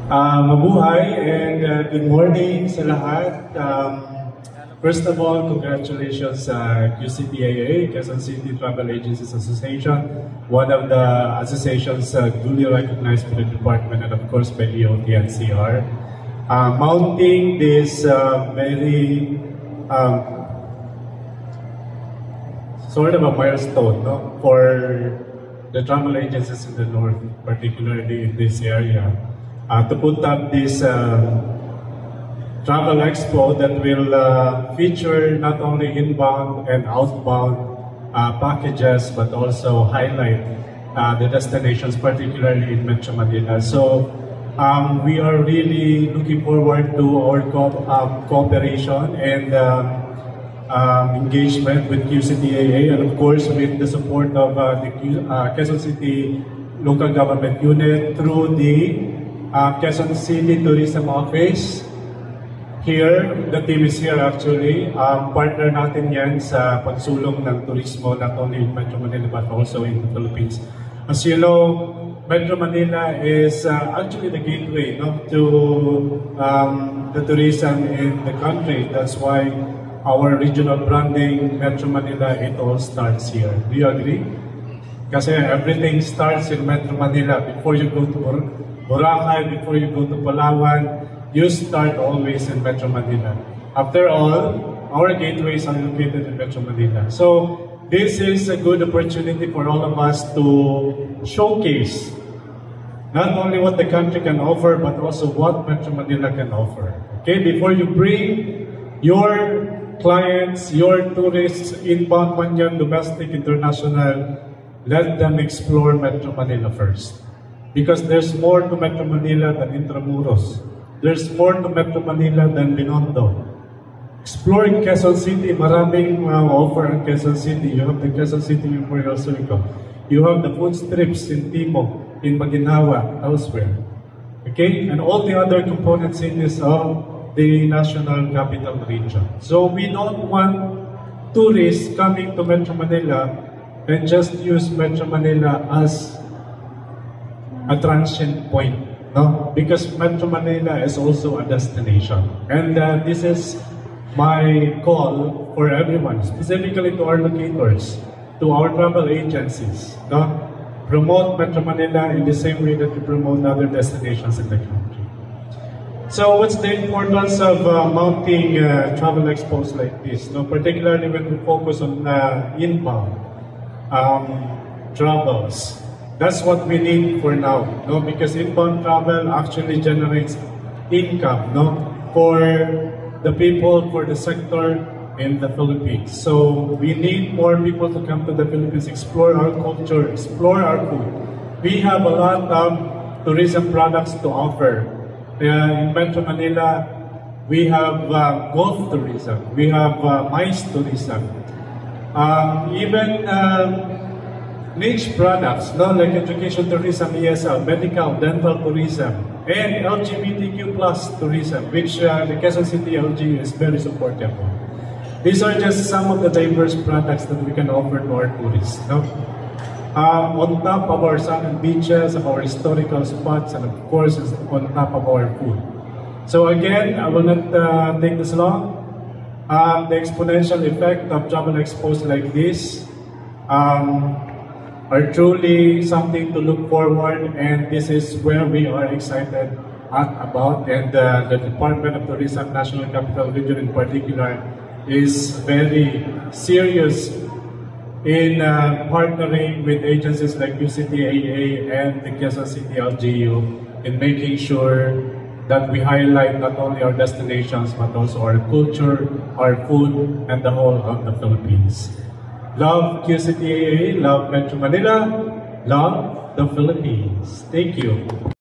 Mabuhay and good morning sa lahat. First of all, congratulations sa QCTAA, Quezon City Travel Agencies Association, one of the associations duly recognized by the department and of course by DOT and CR. Mounting this very sort of a milestone, no, for the travel agencies in the north, particularly in this area, to put up this travel expo that will feature not only inbound and outbound packages, but also highlight the destinations, particularly in Metro Manila. So we are really looking forward to our cooperation and engagement with QCTAA, and of course with the support of the Quezon City Local Government Unit through the Quezon City Tourism Office. Here, the team is here actually. Partner natin yan sa pagsulong ng turismo not only in Metro Manila but also in the Philippines. As you know, Metro Manila is actually the gateway, no, to the tourism in the country. That's why our regional branding, Metro Manila, it all starts here. Do you agree? Kasi everything starts in Metro Manila. Before you go to Boracay, before you go to Palawan, you start always in Metro Manila. After all, our gateways are located in Metro Manila. So this is a good opportunity for all of us to showcase not only what the country can offer, but also what Metro Manila can offer. Okay, before you bring your clients, your tourists, inbound man yan, domestic, international, let them explore Metro Manila first. Because there's more to Metro Manila than Intramuros. There's more to Metro Manila than Binondo. Exploring Quezon City, maraming offer in Quezon City. You have the Quezon City Memorial Circle. You have the food strips in Timog, in Maguinhawa, elsewhere. Okay? And all the other component cities of the National Capital Region. So we don't want tourists coming to Metro Manila and just use Metro Manila as a transient point, no? Because Metro Manila is also a destination. And this is my call for everyone, specifically to our locators, to our travel agencies, no? Promote Metro Manila in the same way that we promote other destinations in the country. So what's the importance of mounting travel expos like this, no? Particularly when we focus on inbound travels. That's what we need for now, no? Because inbound travel actually generates income, no, for the people, for the sector in the Philippines. So we need more people to come to the Philippines, explore our culture, explore our food. We have a lot of tourism products to offer. In Metro Manila, we have golf tourism, we have MICE tourism, even niche products, no, like education tourism, ESL, medical, dental tourism, and LGBTQ plus tourism, which the Quezon City LGU is very supportive of. These are just some of the diverse products that we can offer to our tourists, no? On top of our sun and beaches, of our historical spots, and of course, on top of our food. So again, I will not take this long. The exponential effect of travel expos like this are truly something to look forward, and this is where we are excited about, and the Department of Tourism, National Capital Region in particular, is very serious in partnering with agencies like QCTAA and the Quezon City LGU in making sure that we highlight not only our destinations but also our culture, our food, and the whole of the Philippines. Love QCTAA, love Metro Manila, love the Philippines. Thank you.